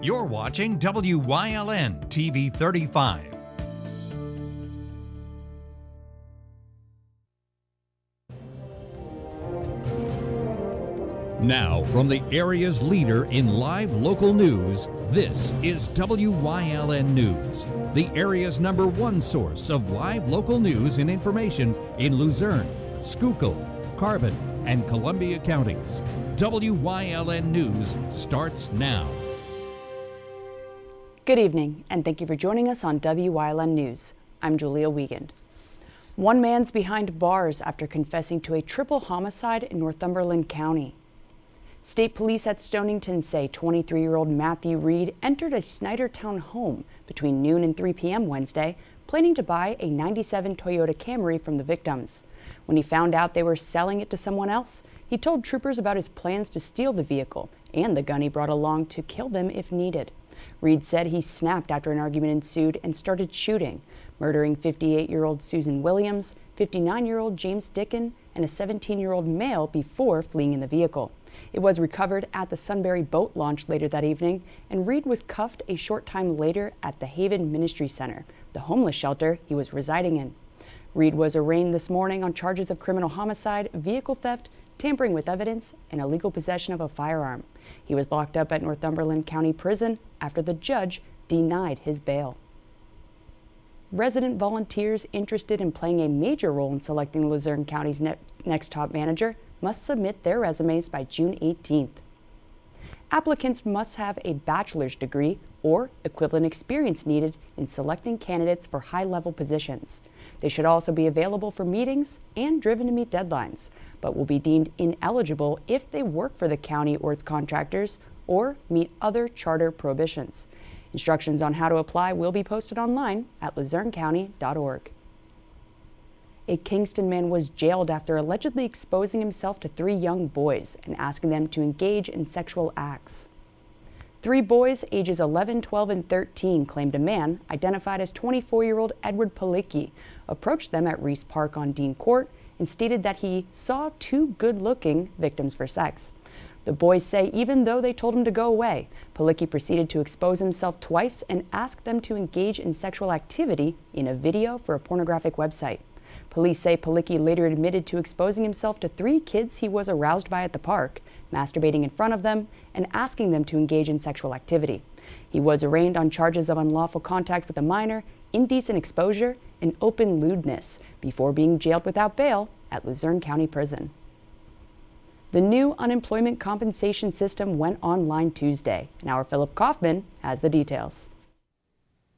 You're watching WYLN TV 35. Now, from the area's leader in live local news, this is WYLN News, the area's #1 source of live local news and information in Luzerne, Schuylkill, Carbon, and Columbia counties. WYLN News starts now. Good evening, and thank you for joining us on WYLN News. I'm Julia Wiegand. One man's behind bars after confessing to a triple homicide in Northumberland County. State police at Stonington say 23-year-old Matthew Reed entered a Snydertown home between noon and 3 p.m. Wednesday, planning to buy a '97 Toyota Camry from the victims. When he found out they were selling it to someone else, he told troopers about his plans to steal the vehicle and the gun he brought along to kill them if needed. Reed said he snapped after an argument ensued and started shooting, murdering 58-year-old Susan Williams, 59-year-old James Dicken, and a 17-year-old male before fleeing in the vehicle. It was recovered at the Sunbury boat launch later that evening, and Reed was cuffed a short time later at the Haven Ministry Center, the homeless shelter he was residing in. Reed was arraigned this morning on charges of criminal homicide, vehicle theft, tampering with evidence, and illegal possession of a firearm. He was locked up at Northumberland County Prison after the judge denied his bail. Resident volunteers interested in playing a major role in selecting Luzerne County's next top manager must submit their resumes by June 18th. Applicants must have a bachelor's degree or equivalent experience needed in selecting candidates for high-level positions. They should also be available for meetings and driven to meet deadlines, but will be deemed ineligible if they work for the county or its contractors or meet other charter prohibitions. Instructions on how to apply will be posted online at luzernecounty.org. A Kingston man was jailed after allegedly exposing himself to 3 young boys and asking them to engage in sexual acts. 3 boys, ages 11, 12, and 13, claimed a man, identified as 24-year-old Edward Palicki, approached them at Reese Park on Dean Court and stated that he saw 2 good-looking victims for sex. The boys say even though they told him to go away, Palicki proceeded to expose himself twice and asked them to engage in sexual activity in a video for a pornographic website. Police say Palicki later admitted to exposing himself to 3 kids he was aroused by at the park, masturbating in front of them, and asking them to engage in sexual activity. He was arraigned on charges of unlawful contact with a minor, indecent exposure, and open lewdness before being jailed without bail at Luzerne County Prison. The new unemployment compensation system went online Tuesday, and our Philip Kaufman has the details.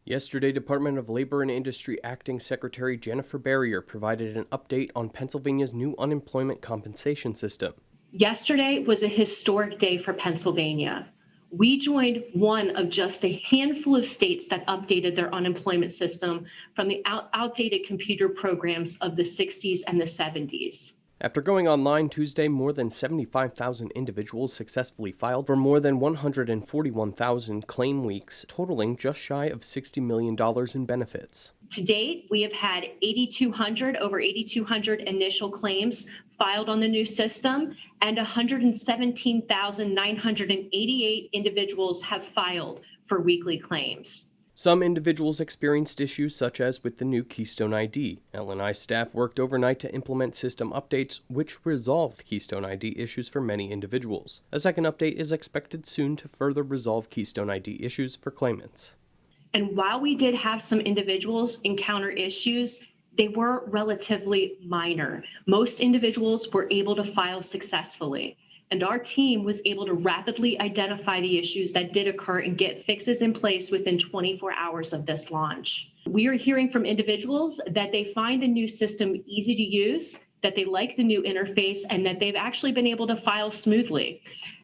Yesterday, Department of Labor and Industry Acting Secretary Jennifer Barrier provided an update on Pennsylvania's new unemployment compensation system. Yesterday was a historic day for Pennsylvania. We joined one of just a handful of states that updated their unemployment system from the outdated computer programs of the 60s and the 70s. After going online Tuesday, more than 75,000 individuals successfully filed for more than 141,000 claim weeks, totaling just shy of $60 million in benefits. To date, we have had over 8,200 initial claims filed on the new system, and 117,988 individuals have filed for weekly claims. Some individuals experienced issues such as with the new Keystone ID. L&I staff worked overnight to implement system updates, which resolved Keystone ID issues for many individuals. A second update is expected soon to further resolve Keystone ID issues for claimants. And while we did have some individuals encounter issues, they were relatively minor. Most individuals were able to file successfully, and our team was able to rapidly identify the issues that did occur and get fixes in place within 24 hours of this launch. We are hearing from individuals that they find the new system easy to use, that they like the new interface, and that they've actually been able to file smoothly.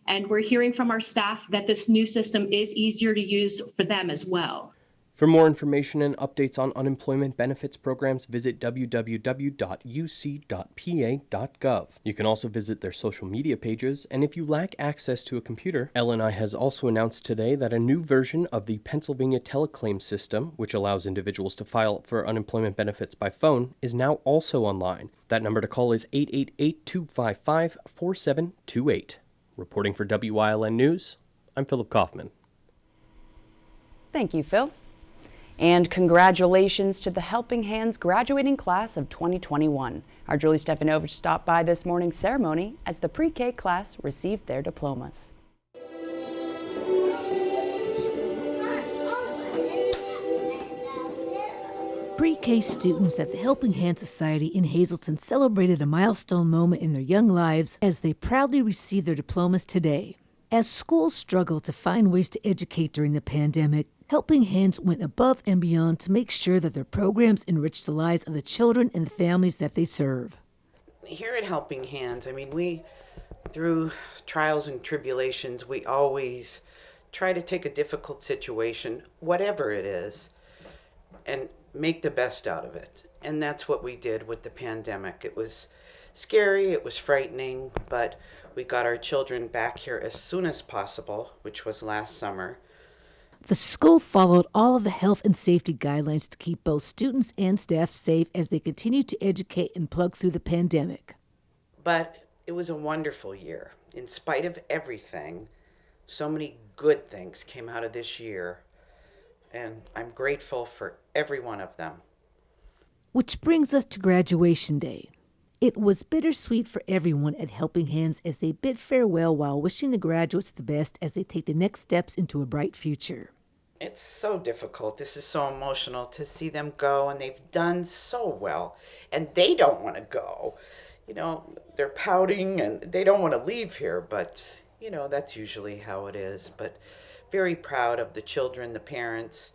And we're hearing from our staff that this new system is easier to use for them as well. For more information and updates on unemployment benefits programs, visit www.uc.pa.gov. You can also visit their social media pages, and if you lack access to a computer, L&I has also announced today that a new version of the Pennsylvania teleclaim system, which allows individuals to file for unemployment benefits by phone, is now also online. That number to call is 888-255-4728. Reporting for WYLN News, I'm Philip Kaufman. Thank you, Phil. And congratulations to the Helping Hands graduating class of 2021. Our Julie Stefanovich stopped by this morning's ceremony as the pre-K class received their diplomas. Pre-K students at the Helping Hand Society in Hazleton celebrated a milestone moment in their young lives as they proudly received their diplomas today. As schools struggled to find ways to educate during the pandemic, Helping Hands went above and beyond to make sure that their programs enrich the lives of the children and the families that they serve. Here at Helping Hands, we, through trials and tribulations, we always try to take a difficult situation, whatever it is, and make the best out of it. And that's what we did with the pandemic. It was scary, it was frightening, but we got our children back here as soon as possible, which was last summer. The school followed all of the health and safety guidelines to keep both students and staff safe as they continued to educate and plug through the pandemic. But it was a wonderful year. In spite of everything, so many good things came out of this year, and I'm grateful for every one of them. Which brings us to graduation day. It was bittersweet for everyone at Helping Hands as they bid farewell while wishing the graduates the best as they take the next steps into a bright future. It's so difficult. This is so emotional to see them go, and they've done so well, and they don't want to go. They're pouting and they don't want to leave here, but, that's usually how it is. But very proud of the children, the parents,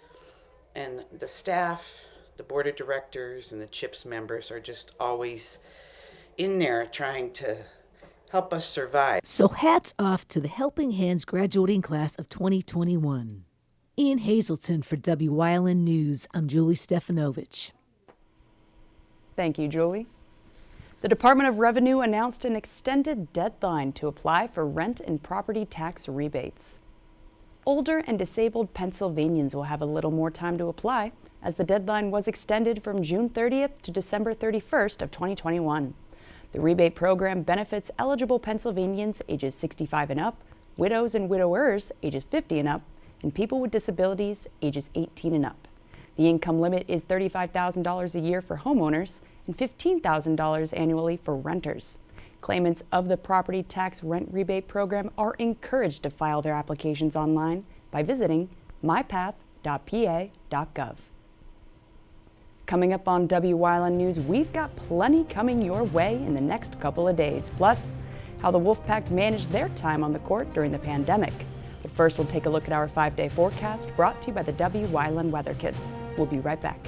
and the staff, the board of directors, and the CHIPS members are just always in there trying to help us survive. So hats off to the Helping Hands graduating class of 2021. In Hazleton for Wyln News, I'm Julie Stefanovich. Thank you, Julie. The Department of Revenue announced an extended deadline to apply for rent and property tax rebates. Older and disabled Pennsylvanians will have a little more time to apply, as the deadline was extended from June 30th to December 31st of 2021. The rebate program benefits eligible Pennsylvanians ages 65 and up, widows and widowers ages 50 and up, and people with disabilities ages 18 and up. The income limit is $35,000 a year for homeowners and $15,000 annually for renters. Claimants of the property tax rent rebate program are encouraged to file their applications online by visiting mypath.pa.gov. Coming up on Wyln News, we've got plenty coming your way in the next couple of days, plus how the Wolfpack managed their time on the court during the pandemic. But first, we'll take a look at our 5-day forecast brought to you by the Wyln Weather Kits. We'll be right back.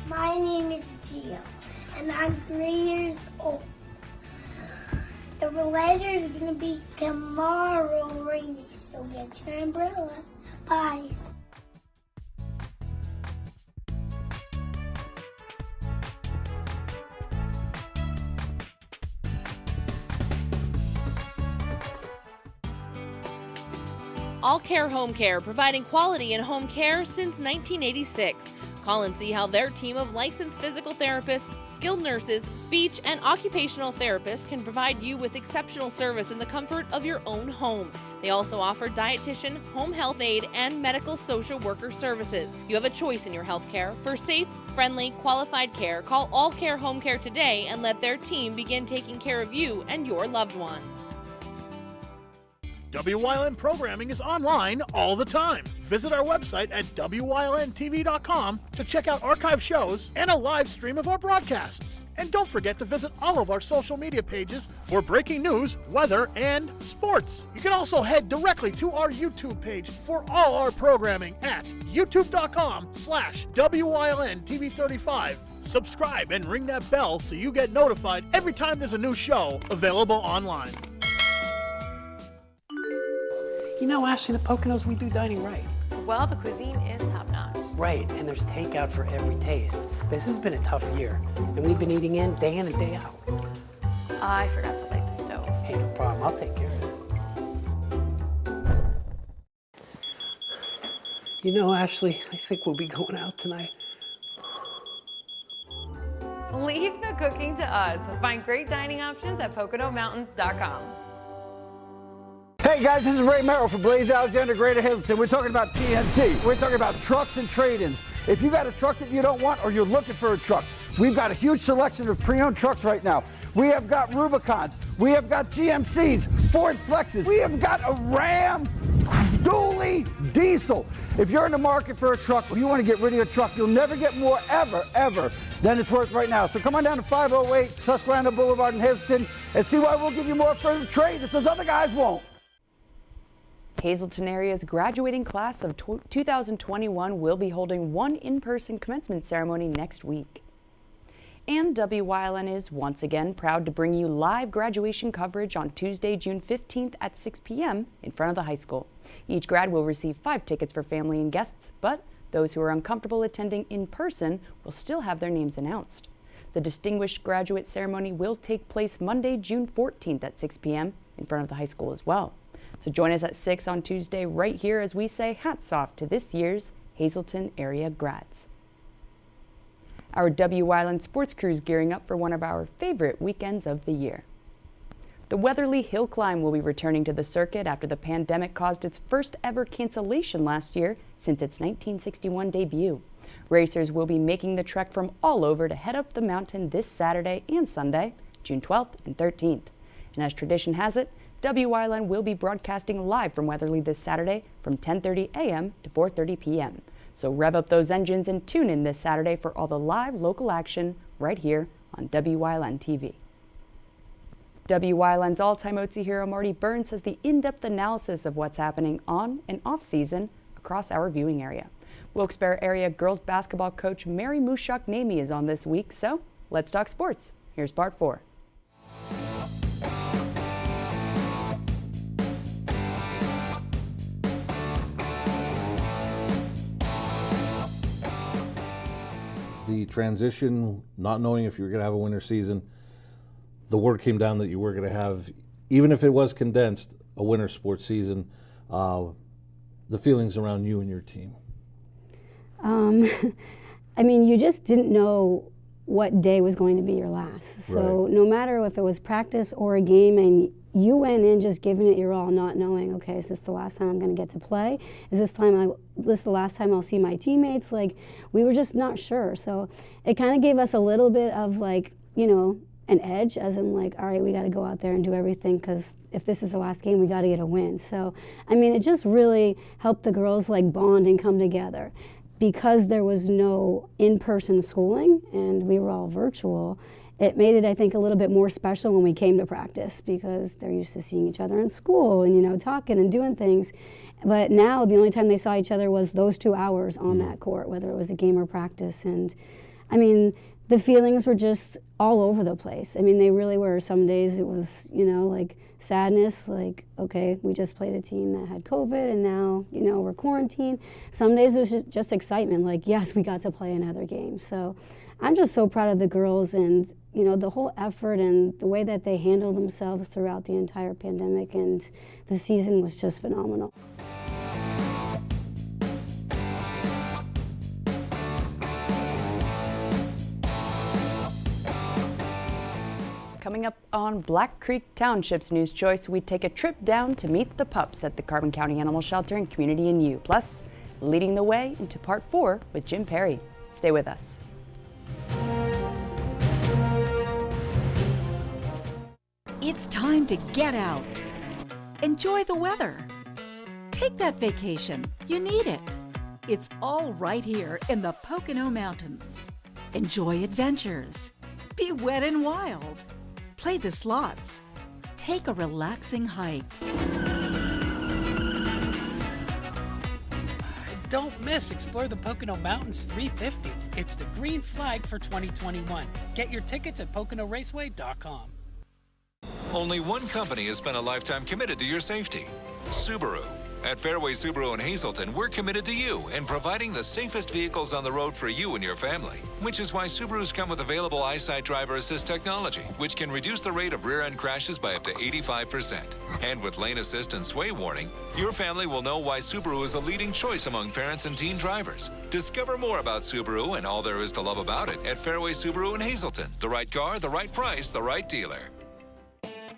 My name is Gio, and I'm 3 years old. The weather is going to be tomorrow rainy, so get your umbrella. Bye. All Care Home Care, providing quality in home care since 1986. Call and see how their team of licensed physical therapists, skilled nurses, speech, and occupational therapists can provide you with exceptional service in the comfort of your own home. They also offer dietitian, home health aide, and medical social worker services. You have a choice in your health care. For safe, friendly, qualified care, call All Care Home Care today and let their team begin taking care of you and your loved ones. Wyln programming is online all the time. Visit our website at WYLNTV.com to check out archive shows and a live stream of our broadcasts. And don't forget to visit all of our social media pages for breaking news, weather, and sports. You can also head directly to our YouTube page for all our programming at youtube.com/WYLNTV35. Subscribe and ring that bell so you get notified every time there's a new show available online. Ashley, the Poconos, we do dining right. Well, the cuisine is top-notch. Right, and there's takeout for every taste. This has been a tough year, and we've been eating in and day out. I forgot to light the stove. Hey, no problem. I'll take care of it. Ashley, I think we'll be going out tonight. Leave the cooking to us. Find great dining options at POCONOmountains.com. Hey guys, this is Ray Merrill from Blaze Alexander, Greater Hazleton. We're talking about TNT. We're talking about trucks and trade-ins. If you got a truck that you don't want or you're looking for a truck, we've got a huge selection of pre-owned trucks right now. We have got Rubicons. We have got GMCs, Ford Flexes. We have got a Ram dually diesel. If you're in the market for a truck or you want to get rid of your truck, you'll never get more ever than it's worth right now. So come on down to 508 Susquehanna Boulevard in Hazleton and see why we'll give you more for the trade that those other guys won't. Hazleton area's graduating class of 2021 will be holding one in-person commencement ceremony next week. And WYLN is once again proud to bring you live graduation coverage on Tuesday, June 15th at 6 p.m. in front of the high school. Each grad will receive 5 tickets for family and guests, but those who are uncomfortable attending in person will still have their names announced. The distinguished graduate ceremony will take place Monday, June 14th at 6 p.m. in front of the high school as well. So join us at 6 on Tuesday right here as we say hats off to this year's Hazleton area grads. Our WYLN sports crew is gearing up for one of our favorite weekends of the year. The Weatherly Hill Climb will be returning to the circuit after the pandemic caused its first ever cancellation last year since its 1961 debut. Racers will be making the trek from all over to head up the mountain this Saturday and Sunday, June 12th and 13th. And as tradition has it, WYLN will be broadcasting live from Weatherly this Saturday from 10:30 a.m. to 4:30 p.m. So rev up those engines and tune in this Saturday for all the live local action right here on WYLN TV. WYLN's all-time OTSI hero Marty Burns has the in-depth analysis of what's happening on and off-season across our viewing area. Wilkes-Barre area girls basketball coach Mary Mushak-Namey is on this week, so let's talk sports. Here's part 4. The transition, not knowing if you were going to have a winter season, the word came down that you were going to have, even if it was condensed, a winter sports season. The feelings around you and your team? I mean, you just didn't know what day was going to be your last. So no matter if it was practice or a game, and you went in just giving it your all, not knowing, okay, is this the last time I'm going to get to play? Is this the last time I'll see my teammates? Like, we were just not sure. So it kind of gave us a little bit of, like, you know, an edge, as in, like, all right, we got to go out there and do everything, because if this is the last game, we got to get a win. So, I mean, it just really helped the girls, like, bond and come together. Because there was no in-person schooling and we were all virtual, it made it, I think, a little bit more special when we came to practice, because they're used to seeing each other in school and, you know, talking and doing things. But now the only time they saw each other was those 2 hours on that court, whether it was a game or practice. And I mean, the feelings were just all over the place. I mean, they really were. Some days it was, you know, like sadness, like, okay, we just played a team that had COVID and now, you know, we're quarantined. Some days it was just excitement, like, yes, we got to play another game. So I'm just so proud of the girls and, you know, the whole effort and the way that they handled themselves throughout the entire pandemic, and the season was just phenomenal. Coming up on Black Creek Township's News Choice, we take a trip down to meet the pups at the Carbon County Animal Shelter and Community in U. Plus, leading the way into part 4 with Jim Perry. Stay with us. It's time to get out. Enjoy the weather. Take that vacation. You need it. It's all right here in the Pocono Mountains. Enjoy adventures. Be wet and wild. Play the slots. Take a relaxing hike. Don't miss Explore the Pocono Mountains 350. It's the green flag for 2021. Get your tickets at PoconoRaceway.com. Only one company has been a lifetime committed to your safety: Subaru. At Fairway Subaru in Hazleton, we're committed to you and providing the safest vehicles on the road for you and your family. Which is why Subarus come with available EyeSight driver assist technology, which can reduce the rate of rear-end crashes by up to 85%. And with lane assist and sway warning, your family will know why Subaru is a leading choice among parents and teen drivers. Discover more about Subaru and all there is to love about it at Fairway Subaru in Hazleton. The right car, the right price, the right dealer.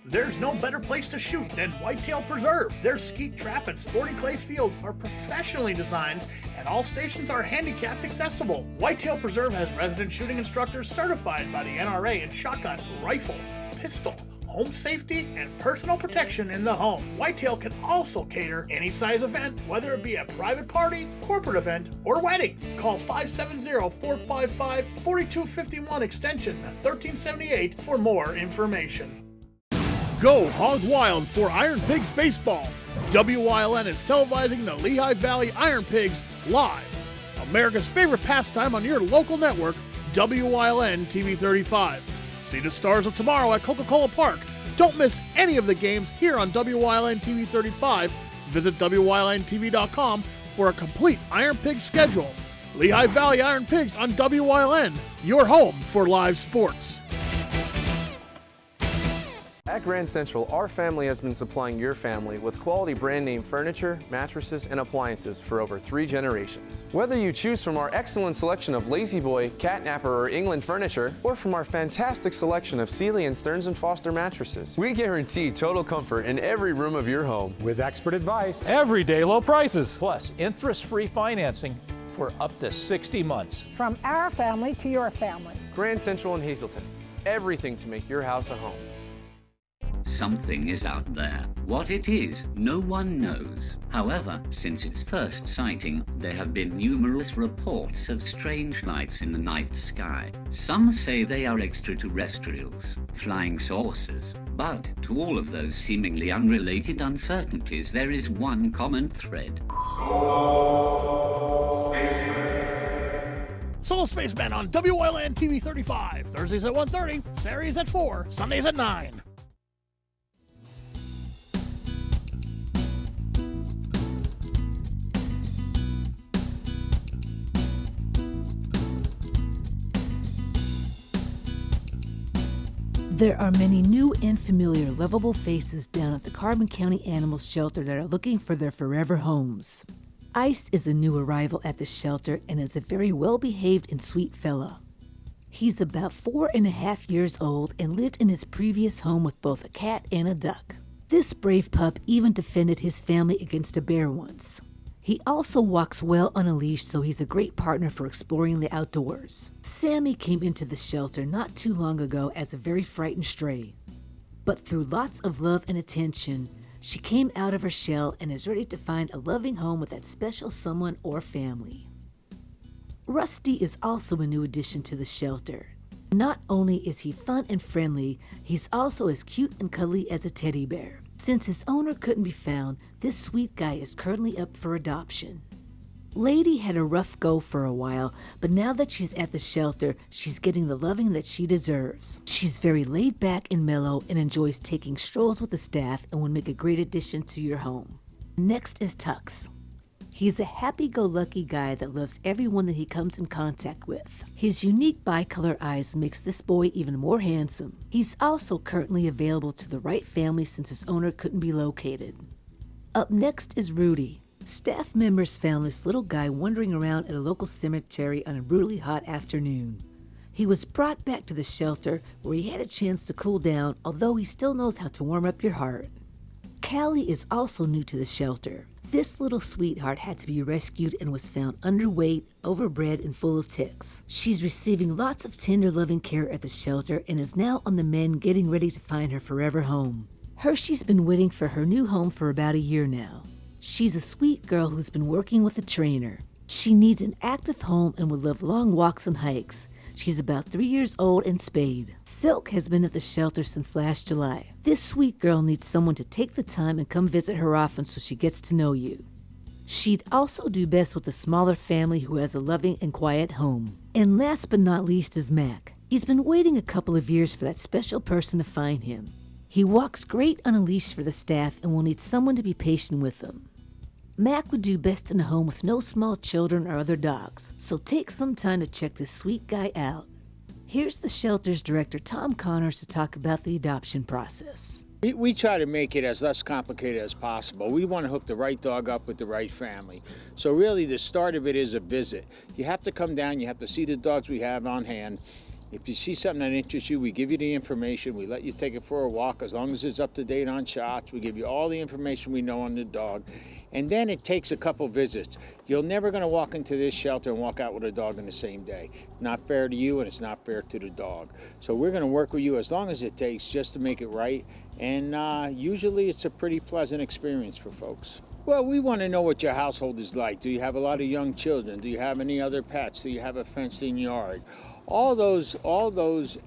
There's no better place to shoot than Whitetail Preserve. Their skeet trap and sporting clay fields are professionally designed, and all stations are handicapped accessible. Whitetail Preserve has resident shooting instructors certified by the NRA in shotgun, rifle, pistol, home safety, and personal protection in the home. Whitetail can also cater any size event, whether it be a private party, corporate event, or wedding. Call 570-455-4251 extension 1378 for more information. Go hog wild for Iron Pigs Baseball. WYLN is televising the Lehigh Valley Iron Pigs live. America's favorite pastime on your local network, WYLN TV 35. See the Stars of Tomorrow at Coca-Cola Park. Don't miss any of the games here on WYLN TV 35. Visit WYLNTV.com for a complete Iron Pigs schedule. Lehigh Valley Iron Pigs on WYLN, your home for live sports. At Grand Central, our family has been supplying your family with quality brand name furniture, mattresses, and appliances for over 3 generations. Whether you choose from our excellent selection of Lazy Boy, Catnapper, or England furniture, or from our fantastic selection of Sealy and Stearns & Foster mattresses, we guarantee total comfort in every room of your home. With expert advice, everyday low prices, plus interest-free financing for up to 60 months. From our family to your family. Grand Central in Hazleton. Everything to make your house a home. Something is out there. What it is, no one knows. However, since its first sighting, there have been numerous reports of strange lights in the night sky. Some say they are extraterrestrials, flying saucers. But to all of those seemingly unrelated uncertainties, there is one common thread. Solo Spaceman on WYLN TV 35. Thursdays at 1:30, Saturdays at 4, Sundays at 9. There are many new and familiar lovable faces down at the Carbon County Animal Shelter that are looking for their forever homes. Ice is a new arrival at the shelter and is a very well-behaved and sweet fella. He's about 4.5 years old and lived in his previous home with both a cat and a duck. This brave pup even defended his family against a bear once. He also walks well on a leash, so he's a great partner for exploring the outdoors. Sammy came into the shelter not too long ago as a very frightened stray. But through lots of love and attention, she came out of her shell and is ready to find a loving home with that special someone or family. Rusty is also a new addition to the shelter. Not only is he fun and friendly, he's also as cute and cuddly as a teddy bear. Since his owner couldn't be found, this sweet guy is currently up for adoption. Lady had a rough go for a while, but now that she's at the shelter, she's getting the loving that she deserves. She's very laid back and mellow and enjoys taking strolls with the staff and would make a great addition to your home. Next is Tux. He's a happy-go-lucky guy that loves everyone that he comes in contact with. His unique bicolor eyes makes this boy even more handsome. He's also currently available to the right family since his owner couldn't be located. Up next is Rudy. Staff members found this little guy wandering around at a local cemetery on a brutally hot afternoon. He was brought back to the shelter where he had a chance to cool down, although he still knows how to warm up your heart. Callie is also new to the shelter. This little sweetheart had to be rescued and was found underweight, overbred, and full of ticks. She's receiving lots of tender, loving care at the shelter and is now on the mend getting ready to find her forever home. Hershey's been waiting for her new home for about a year now. She's a sweet girl who's been working with a trainer. She needs an active home and would love long walks and hikes. She's about 3 years old and spayed. Silk has been at the shelter since last July. This sweet girl needs someone to take the time and come visit her often so she gets to know you. She'd also do best with a smaller family who has a loving and quiet home. And last but not least is Mac. He's been waiting a couple of years for that special person to find him. He walks great on a leash for the staff and will need someone to be patient with him. Mac would do best in a home with no small children or other dogs, so take some time to check this sweet guy out. Here's the shelter's director, Tom Connors, to talk about the adoption process. We try to make it as less complicated as possible. We want to hook the right dog up with the right family. So really the start of it is a visit. You have to come down, you have to see the dogs we have on hand. If you see something that interests you, we give you the information. We let you take it for a walk as long as it's up to date on shots. We give you all the information we know on the dog. And then it takes a couple visits. You're never going to walk into this shelter and walk out with a dog in the same day. It's not fair to you and it's not fair to the dog. So we're going to work with you as long as it takes just to make it right. And usually it's a pretty pleasant experience for folks. Well, we want to know what your household is like. Do you have a lot of young children? Do you have any other pets? Do you have a fenced-in yard? All those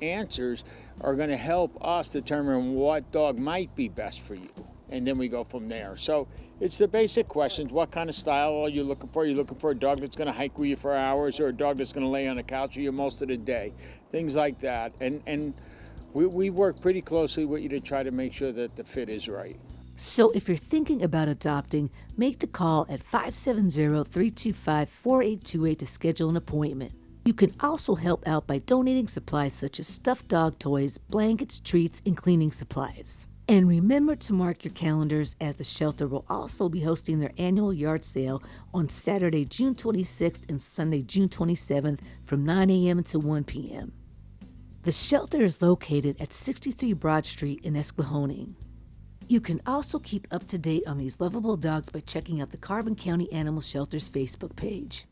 answers are going to help us determine what dog might be best for you. And then we go from there. So it's the basic questions. What kind of style are you looking for? You're looking for a dog that's going to hike with you for hours or a dog that's going to lay on the couch with you most of the day? Things like that. And we work pretty closely with you to try to make sure that the fit is right. So if you're thinking about adopting, make the call at 570-325-4828 to schedule an appointment. You can also help out by donating supplies such as stuffed dog toys, blankets, treats, and cleaning supplies. And remember to mark your calendars as the shelter will also be hosting their annual yard sale on Saturday, June 26th and Sunday, June 27th from 9 a.m. to 1 p.m. The shelter is located at 63 Broad Street in Esquehoning. You can also keep up to date on these lovable dogs by checking out the Carbon County Animal Shelter's Facebook page.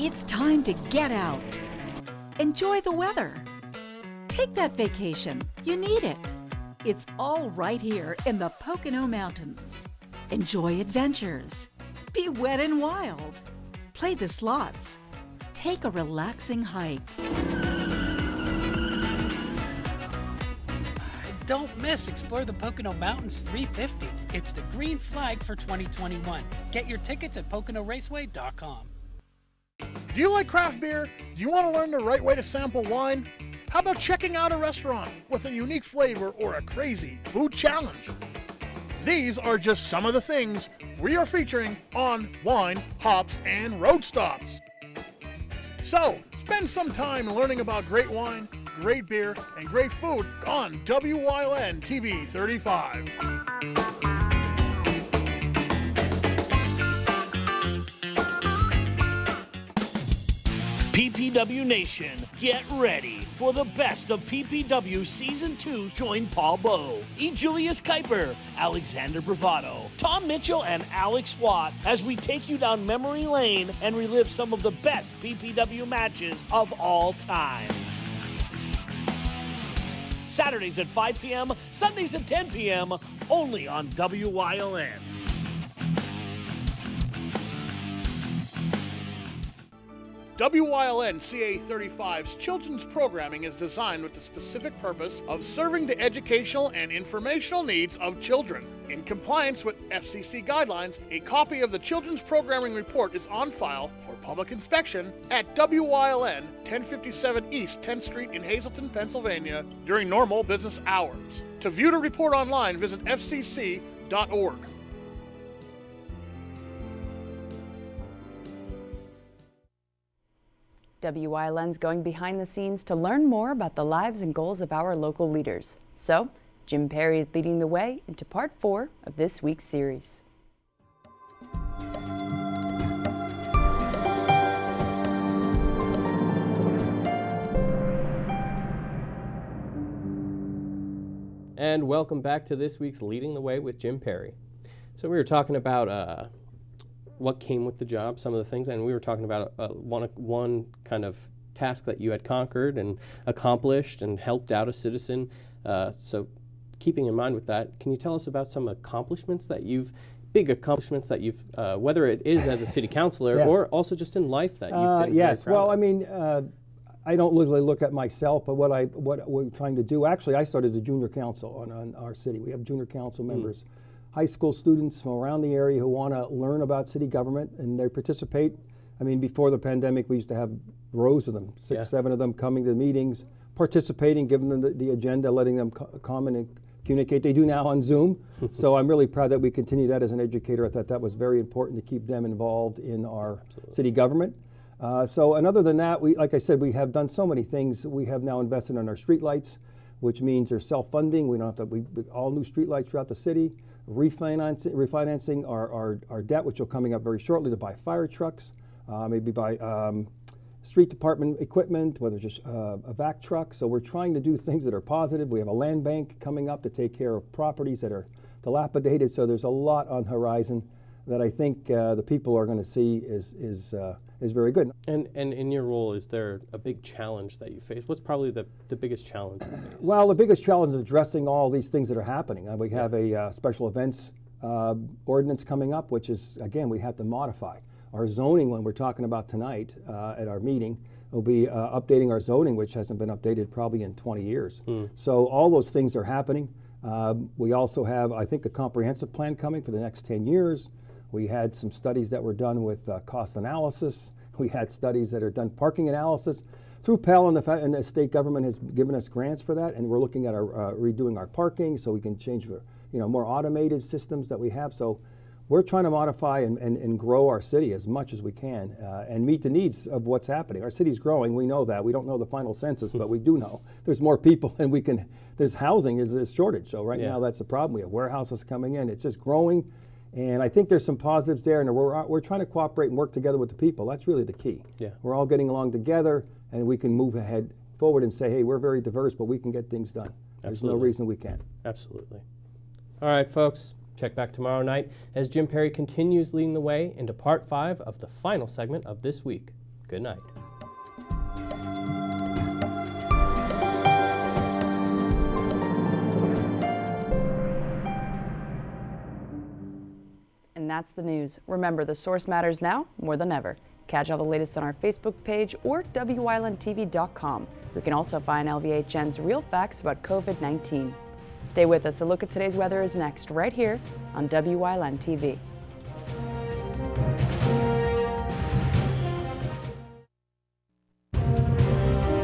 It's time to get out. Enjoy the weather. Take that vacation. You need it. It's all right here in the Pocono Mountains. Enjoy adventures. Be wet and wild. Play the slots. Take a relaxing hike. Don't miss Explore the Pocono Mountains 350. It's the green flag for 2021. Get your tickets at PoconoRaceway.com. Do you like craft beer? Do you want to learn the right way to sample wine? How about checking out a restaurant with a unique flavor or a crazy food challenge? These are just some of the things we are featuring on Wine, Hops, and Road Stops. So, spend some time learning about great wine, great beer, and great food on Wyln TV 35. PPW Nation, get ready for the best of PPW Season 2. Join Paul Bowe, E. Julius Kuiper, Alexander Bravado, Tom Mitchell, and Alex Watt as we take you down memory lane and relive some of the best PPW matches of all time. Saturdays at 5 p.m., Sundays at 10 p.m., only on WYLN. WYLN CA35's children's programming is designed with the specific purpose of serving the educational and informational needs of children. In compliance with FCC guidelines, a copy of the Children's Programming Report is on file for public inspection at WYLN 1057 East 10th Street in Hazleton, Pennsylvania during normal business hours. To view the report online, visit fcc.org. WYLN's going behind the scenes to learn more about the lives and goals of our local leaders. So, Jim Perry is leading the way into part 4 of this week's series. And welcome back to this week's Leading the Way with Jim Perry. So we were talking about what came with the job, some of the things, and we were talking about one kind of task that you had conquered and accomplished and helped out a citizen. So keeping in mind with that, can you tell us about some big accomplishments that you've, whether it is as a city councilor or also just in life that you've been yes, very proud well, of? I mean, I don't really look at myself, but what we're trying to do, actually I started the junior council on our city. We have junior council members, high school students from around the area who want to learn about city government, and they participate. I mean, before the pandemic, we used to have rows of them, 6, 7 of them coming to the meetings, participating, giving them the agenda, letting them come and communicate. They do now on Zoom. So I'm really proud that we continue that as an educator. I thought that was very important to keep them involved in our city government. And other than that, like I said, we have done so many things. We have now invested in our streetlights, which means they're self-funding. We don't have to, all new streetlights throughout the city, refinancing our debt, which will coming up very shortly, to buy fire trucks, maybe buy street department equipment, whether it's just a vac truck. So we're trying to do things that are positive. We have a land bank coming up to take care of properties that are dilapidated. So there's a lot on the horizon that I think the people are going to see is very good. And in your role, is there a big challenge that you face? What's probably the biggest challenge you face? Well, the biggest challenge is addressing all these things that are happening. We have a special events ordinance coming up, which is, again, we have to modify. Our zoning, when we're talking about tonight at our meeting, we'll be updating our zoning, which hasn't been updated probably in 20 years. So all those things are happening. We also have, I think, a comprehensive plan coming for the next 10 years. We had some studies that were done with cost analysis. We had studies that are done parking analysis. Through Pell and the state government has given us grants for that, and we're looking at redoing our parking so we can change more automated systems that we have. So we're trying to modify and grow our city as much as we can and meet the needs of what's happening. Our city's growing, we know that. We don't know the final census, but we do know there's more people and there's housing is a shortage. So right now that's the problem. We have warehouses coming in. It's just growing. And I think there's some positives there, and we're trying to cooperate and work together with the people. That's really the key. Yeah. We're all getting along together, and we can move ahead forward and say, hey, we're very diverse, but we can get things done. There's no reason we can't. Absolutely. All right, folks. Check back tomorrow night as Jim Perry continues leading the way into part 5 of the final segment of this week. Good night. And that's the news. Remember, the source matters now more than ever. Catch all the latest on our Facebook page or WYLNTV.com. We can also find LVHN's real facts about COVID-19. Stay with us. A look at today's weather is next, right here on WYLN TV.